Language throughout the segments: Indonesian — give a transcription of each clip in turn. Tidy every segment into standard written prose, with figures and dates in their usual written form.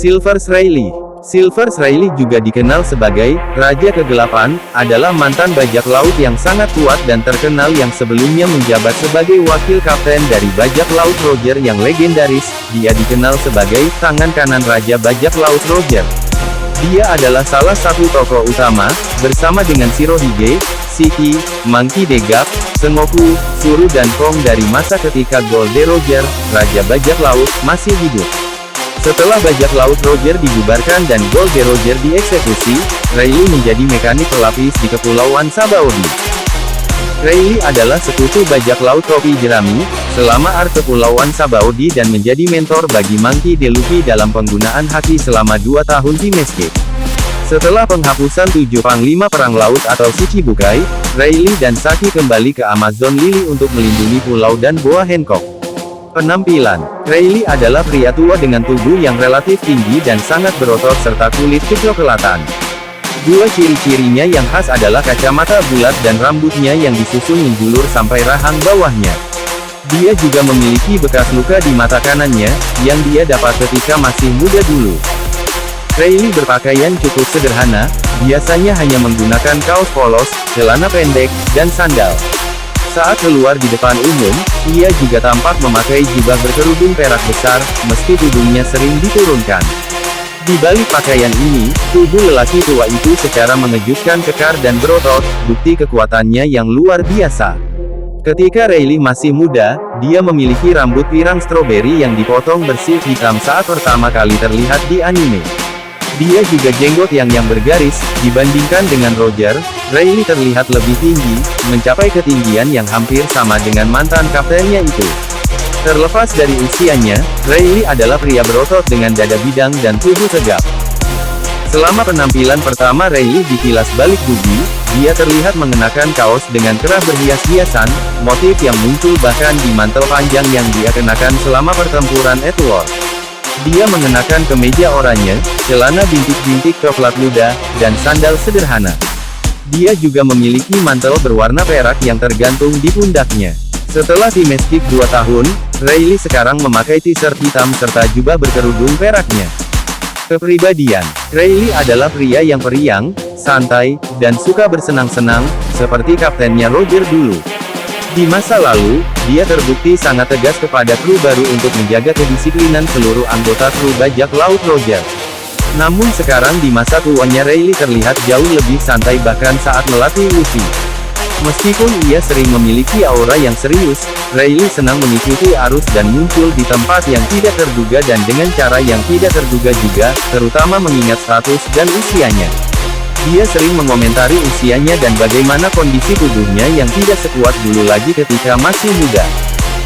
Silvers Rayleigh. Silvers Rayleigh juga dikenal sebagai Raja Kegelapan, adalah mantan bajak laut yang sangat kuat dan terkenal yang sebelumnya menjabat sebagai wakil kapten dari bajak laut Roger yang legendaris. Dia dikenal sebagai tangan kanan Raja Bajak Laut Roger. Dia adalah salah satu tokoh utama, bersama dengan Shirohige, Shiki, Monkey D. Gap, Sengoku, Zuru dan Kong dari masa ketika Golde Roger, Raja Bajak Laut, masih hidup. Setelah bajak laut Roger dibubarkan dan Golde Roger dieksekusi, Rayleigh menjadi mekanik pelapis di Kepulauan Sabaody. Rayleigh adalah sekutu bajak laut topi jerami, selama arc Kepulauan Sabaody dan menjadi mentor bagi Monkey D. Luffy dalam penggunaan haki selama 2 tahun di Mescape. Setelah penghapusan 7 panglima perang laut atau Shichibukai, Rayleigh dan Saki kembali ke Amazon Lily untuk melindungi pulau dan Boa Hancock. Penampilan, Rayleigh adalah pria tua dengan tubuh yang relatif tinggi dan sangat berotot serta kulit kecoklatan. Dua ciri-cirinya yang khas adalah kacamata bulat dan rambutnya yang disusun menjulur sampai rahang bawahnya. Dia juga memiliki bekas luka di mata kanannya, yang dia dapat ketika masih muda dulu. Rayleigh berpakaian cukup sederhana, biasanya hanya menggunakan kaos polos, celana pendek, dan sandal. Saat keluar di depan umum, ia juga tampak memakai jubah berkerudung perak besar, meski tudungnya sering diturunkan. Di balik pakaian ini, tubuh lelaki tua itu secara mengejutkan kekar dan berotot, bukti kekuatannya yang luar biasa. Ketika Rayleigh masih muda, dia memiliki rambut pirang stroberi yang dipotong bersih hitam saat pertama kali terlihat di anime. Dia juga jenggot yang bergaris. Dibandingkan dengan Roger, Rayleigh terlihat lebih tinggi, mencapai ketinggian yang hampir sama dengan mantan kaptennya itu. Terlepas dari usianya, Rayleigh adalah pria berotot dengan dada bidang dan tubuh tegap. Selama penampilan pertama Rayleigh di Kilas Balik Bumi, dia terlihat mengenakan kaos dengan kerah berhias-hiasan, motif yang muncul bahkan di mantel panjang yang dia kenakan selama pertempuran Edward. Dia mengenakan kemeja oranye, celana bintik-bintik coklat muda, dan sandal sederhana. Dia juga memiliki mantel berwarna perak yang tergantung di pundaknya. Setelah di Mescape 2 tahun, Rayleigh sekarang memakai t-shirt hitam serta jubah berkerudung peraknya. Kepribadian, Rayleigh adalah pria yang periang, santai, dan suka bersenang-senang, seperti kaptennya Roger dulu. Di masa lalu, dia terbukti sangat tegas kepada kru baru untuk menjaga kedisiplinan seluruh anggota kru bajak laut Roger. Namun sekarang di masa tuanya Rayleigh terlihat jauh lebih santai bahkan saat melatih Luffy. Meskipun ia sering memiliki aura yang serius, Rayleigh senang mengikuti arus dan muncul di tempat yang tidak terduga dan dengan cara yang tidak terduga juga, terutama mengingat status dan usianya. Dia sering mengomentari usianya dan bagaimana kondisi tubuhnya yang tidak sekuat dulu lagi ketika masih muda.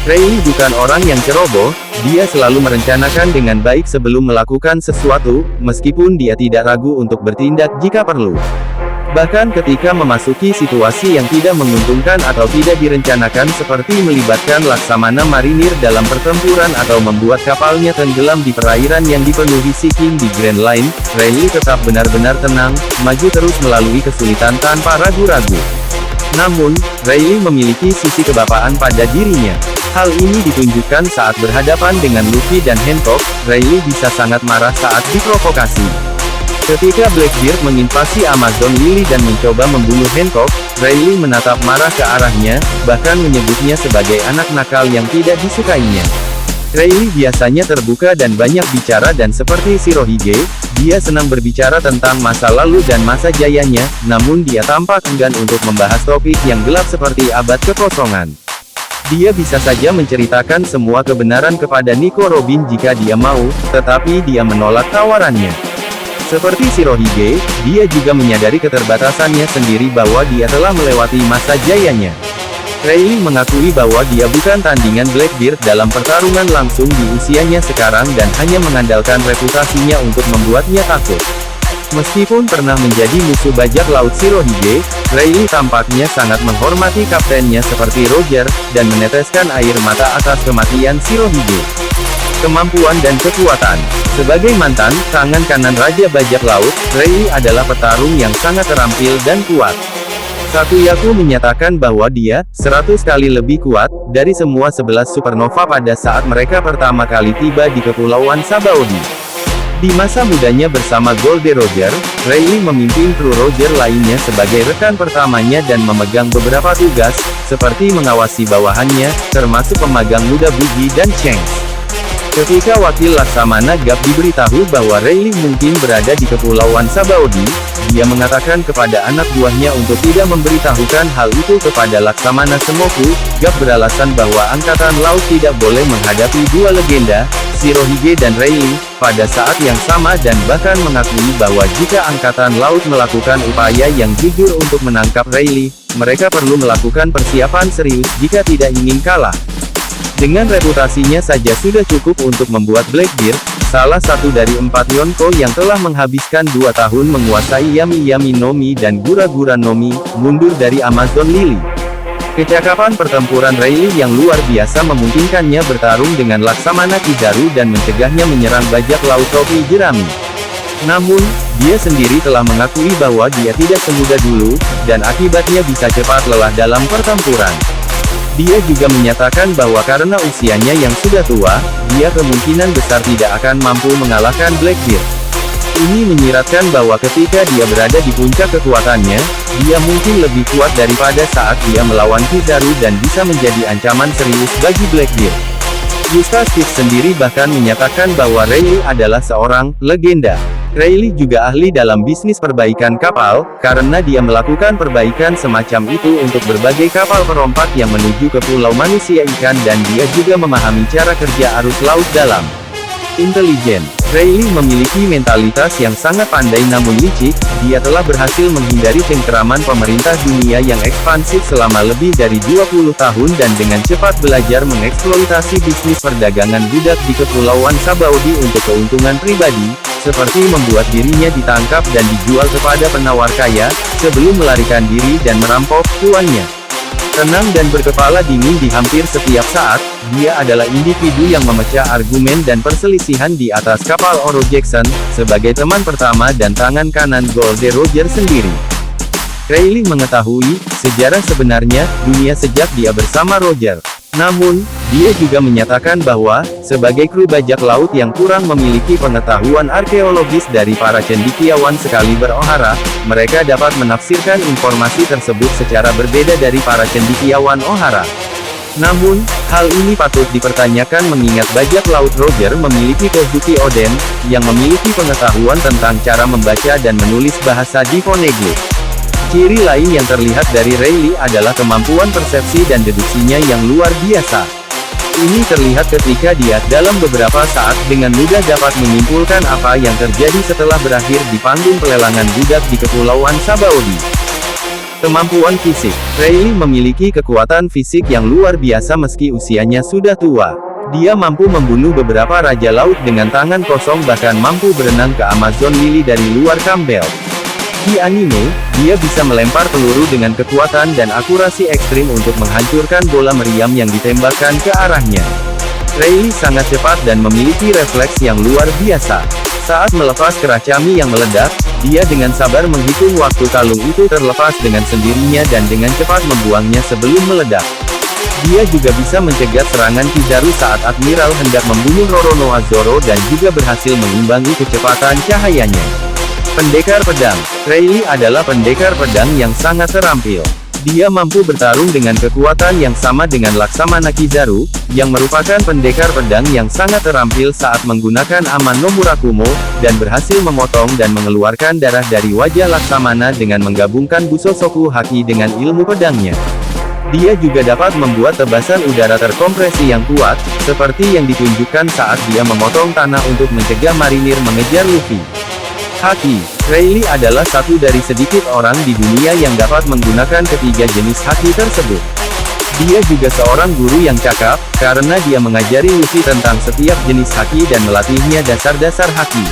Rayleigh bukan orang yang ceroboh, dia selalu merencanakan dengan baik sebelum melakukan sesuatu, meskipun dia tidak ragu untuk bertindak jika perlu. Bahkan ketika memasuki situasi yang tidak menguntungkan atau tidak direncanakan seperti melibatkan Laksamana Marinir dalam pertempuran atau membuat kapalnya tenggelam di perairan yang dipenuhi Sea King di Grand Line, Rayleigh tetap benar-benar tenang, maju terus melalui kesulitan tanpa ragu-ragu. Namun, Rayleigh memiliki sisi kebapaan pada dirinya. Hal ini ditunjukkan saat berhadapan dengan Luffy dan Hancock, Rayleigh bisa sangat marah saat diprovokasi. Ketika Blackbeard menginvasi Amazon Lily dan mencoba membunuh Hancock, Rayleigh menatap marah ke arahnya, bahkan menyebutnya sebagai anak nakal yang tidak disukainya. Rayleigh biasanya terbuka dan banyak bicara dan seperti Shirohige, dia senang berbicara tentang masa lalu dan masa jayanya, namun dia tampak enggan untuk membahas topik yang gelap seperti abad kekosongan. Dia bisa saja menceritakan semua kebenaran kepada Nico Robin jika dia mau, tetapi dia menolak tawarannya. Seperti Shirohige, dia juga menyadari keterbatasannya sendiri bahwa dia telah melewati masa jayanya. Rayleigh mengakui bahwa dia bukan tandingan Blackbeard dalam pertarungan langsung di usianya sekarang dan hanya mengandalkan reputasinya untuk membuatnya takut. Meskipun pernah menjadi musuh bajak laut Shirohige, Rayleigh tampaknya sangat menghormati kaptennya seperti Roger, dan meneteskan air mata atas kematian Shirohige. Kemampuan dan kekuatan. Sebagai mantan tangan kanan Raja Bajak Laut, Rayleigh adalah petarung yang sangat terampil dan kuat. Satuyaku menyatakan bahwa dia 100 kali lebih kuat dari semua 11 supernova pada saat mereka pertama kali tiba di Kepulauan Sabaody. Di masa mudanya bersama Goldie Roger, Riley memimpin kru Roger lainnya sebagai rekan pertamanya dan memegang beberapa tugas, seperti mengawasi bawahannya, termasuk pemagang muda Biggie dan Chance. Ketika wakil Laksamana Gap diberitahu bahwa Riley mungkin berada di Kepulauan Sabaody, dia mengatakan kepada anak buahnya untuk tidak memberitahukan hal itu kepada Laksamana Sengoku. Gap beralasan bahwa Angkatan Laut tidak boleh menghadapi dua legenda, Shirohige dan Riley, pada saat yang sama dan bahkan mengakui bahwa jika Angkatan Laut melakukan upaya yang jujur untuk menangkap Riley, mereka perlu melakukan persiapan serius jika tidak ingin kalah. Dengan reputasinya saja sudah cukup untuk membuat Blackbeard, salah satu dari 4 Yonko yang telah menghabiskan 2 tahun menguasai Yami no Mi dan Gura-Gura no Mi, mundur dari Amazon Lily. Kecakapan pertempuran Riley yang luar biasa memungkinkannya bertarung dengan Laksamana Kizaru dan mencegahnya menyerang bajak laut topi jerami. Namun, dia sendiri telah mengakui bahwa dia tidak semudah dulu, dan akibatnya bisa cepat lelah dalam pertempuran. Dia juga menyatakan bahwa karena usianya yang sudah tua, dia kemungkinan besar tidak akan mampu mengalahkan Blackbeard. Ini menyiratkan bahwa ketika dia berada di puncak kekuatannya, dia mungkin lebih kuat daripada saat dia melawan Kizaru dan bisa menjadi ancaman serius bagi Blackbeard. Eustace Fitz sendiri bahkan menyatakan bahwa Riley adalah seorang legenda. Riley juga ahli dalam bisnis perbaikan kapal, karena dia melakukan perbaikan semacam itu untuk berbagai kapal perompak yang menuju ke Pulau Manusia Ikan dan dia juga memahami cara kerja arus laut dalam. Intelijen. Riley memiliki mentalitas yang sangat pandai namun licik, dia telah berhasil menghindari cengkeraman pemerintah dunia yang ekspansif selama lebih dari 20 tahun dan dengan cepat belajar mengeksploitasi bisnis perdagangan budak di Kepulauan Sabaody untuk keuntungan pribadi, seperti membuat dirinya ditangkap dan dijual kepada penawar kaya, sebelum melarikan diri dan merampok tuannya. Tenang dan berkepala dingin di hampir setiap saat, dia adalah individu yang memecah argumen dan perselisihan di atas kapal Oro Jackson, sebagai teman pertama dan tangan kanan Goldie Roger sendiri. Riley mengetahui sejarah sebenarnya dunia sejak dia bersama Roger. Namun, dia juga menyatakan bahwa, sebagai kru bajak laut yang kurang memiliki pengetahuan arkeologis dari para cendekiawan sekaliber Ohara, mereka dapat menafsirkan informasi tersebut secara berbeda dari para cendekiawan Ohara. Namun, hal ini patut dipertanyakan mengingat bajak laut Roger memiliki Kozuki Oden, yang memiliki pengetahuan tentang cara membaca dan menulis bahasa di Poneglyph. Ciri lain yang terlihat dari Riley adalah kemampuan persepsi dan deduksinya yang luar biasa. Ini terlihat ketika dia, dalam beberapa saat, dengan mudah dapat menyimpulkan apa yang terjadi setelah berakhir di panggung pelelangan budak di Kepulauan Sabaody. Kemampuan fisik. Riley memiliki kekuatan fisik yang luar biasa meski usianya sudah tua. Dia mampu membunuh beberapa raja laut dengan tangan kosong bahkan mampu berenang ke Amazon Lily dari luar Campbell. Di anime, dia bisa melempar peluru dengan kekuatan dan akurasi ekstrim untuk menghancurkan bola meriam yang ditembakkan ke arahnya. Riley sangat cepat dan memiliki refleks yang luar biasa. Saat melepas kerah cami yang meledak, dia dengan sabar menghitung waktu kalung itu terlepas dengan sendirinya dan dengan cepat membuangnya sebelum meledak. Dia juga bisa mencegat serangan Kizaru saat Admiral hendak membunuh Roronoa Zoro dan juga berhasil mengimbangi kecepatan cahayanya. Pendekar pedang. Riley adalah pendekar pedang yang sangat terampil. Dia mampu bertarung dengan kekuatan yang sama dengan Laksamana Kizaru, yang merupakan pendekar pedang yang sangat terampil saat menggunakan Aman no Murakumo, dan berhasil memotong dan mengeluarkan darah dari wajah Laksamana dengan menggabungkan Busosoku Haki dengan ilmu pedangnya. Dia juga dapat membuat tebasan udara terkompresi yang kuat, seperti yang ditunjukkan saat dia memotong tanah untuk mencegah marinir mengejar Luffy. Haki. Riley adalah satu dari sedikit orang di dunia yang dapat menggunakan ketiga jenis haki tersebut. Dia juga seorang guru yang cakap, karena dia mengajari Luffy tentang setiap jenis haki dan melatihnya dasar-dasar haki.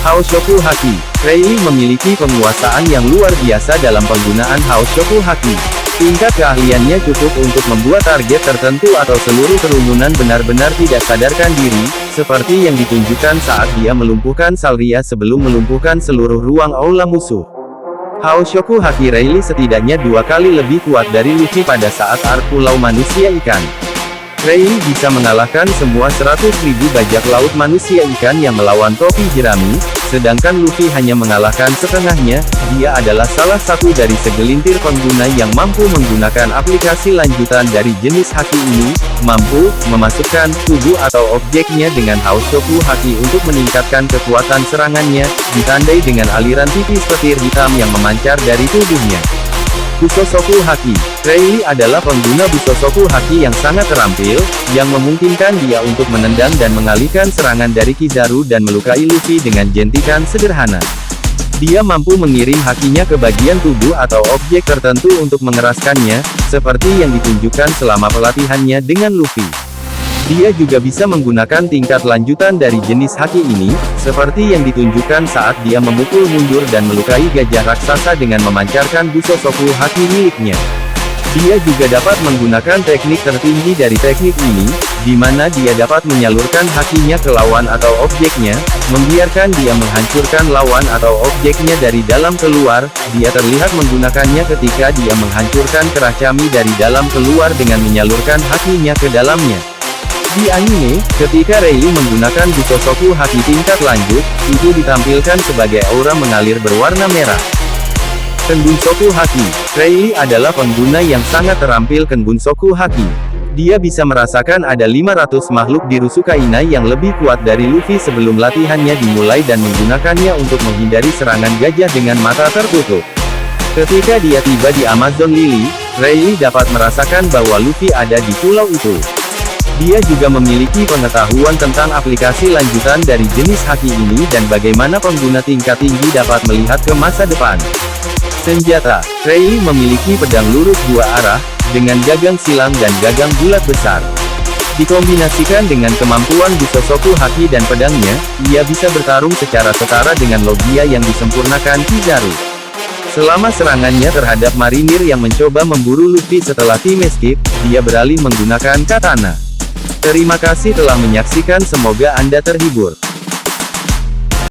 Haoshoku Haki. Riley memiliki penguasaan yang luar biasa dalam penggunaan Haoshoku Haki. Tingkat keahliannya cukup untuk membuat target tertentu atau seluruh kerumunan benar-benar tidak sadarkan diri, seperti yang ditunjukkan saat dia melumpuhkan Salria sebelum melumpuhkan seluruh ruang aula musuh. Haoshoku Haki Riley setidaknya 2 kali lebih kuat dari Luffy pada saat arc Pulau Manusia Ikan. Rayleigh bisa mengalahkan semua 100.000 bajak laut manusia ikan yang melawan topi jerami, sedangkan Luffy hanya mengalahkan setengahnya. Dia adalah salah satu dari segelintir pengguna yang mampu menggunakan aplikasi lanjutan dari jenis haki ini, mampu memasukkan tubuh atau objeknya dengan Hausoku Haki untuk meningkatkan kekuatan serangannya, ditandai dengan aliran tipis petir hitam yang memancar dari tubuhnya. Busosoku Haki. Rayleigh adalah pengguna Busosoku Haki yang sangat terampil, yang memungkinkan dia untuk menendang dan mengalihkan serangan dari Kizaru dan melukai Luffy dengan jentikan sederhana. Dia mampu mengirim hakinya ke bagian tubuh atau objek tertentu untuk mengeraskannya, seperti yang ditunjukkan selama pelatihannya dengan Luffy. Dia juga bisa menggunakan tingkat lanjutan dari jenis haki ini, seperti yang ditunjukkan saat dia memukul mundur dan melukai gajah raksasa dengan memancarkan Busosoku Haki miliknya. Dia juga dapat menggunakan teknik tertinggi dari teknik ini, di mana dia dapat menyalurkan hakinya ke lawan atau objeknya, membiarkan dia menghancurkan lawan atau objeknya dari dalam keluar. Dia terlihat menggunakannya ketika dia menghancurkan kerah Kami dari dalam keluar dengan menyalurkan hakinya ke dalamnya. Di anime, ketika Rayleigh menggunakan Busosoku Haki tingkat lanjut, itu ditampilkan sebagai aura mengalir berwarna merah. Kenbunsoku Haki. Rayleigh adalah pengguna yang sangat terampil Kenbunsoku Haki. Dia bisa merasakan ada 500 makhluk di Rusukaina yang lebih kuat dari Luffy sebelum latihannya dimulai dan menggunakannya untuk menghindari serangan gajah dengan mata tertutup. Ketika dia tiba di Amazon Lily, Rayleigh dapat merasakan bahwa Luffy ada di pulau itu. Dia juga memiliki pengetahuan tentang aplikasi lanjutan dari jenis haki ini dan bagaimana pengguna tingkat tinggi dapat melihat ke masa depan. Senjata. Rayleigh memiliki pedang lurus dua arah, dengan gagang silang dan gagang bulat besar. Dikombinasikan dengan kemampuan Busosoku Haki dan pedangnya, ia bisa bertarung secara setara dengan logia yang disempurnakan Kizaru. Selama serangannya terhadap marinir yang mencoba memburu Luffy setelah tim escape, dia beralih menggunakan katana. Terima kasih telah menyaksikan, semoga Anda terhibur.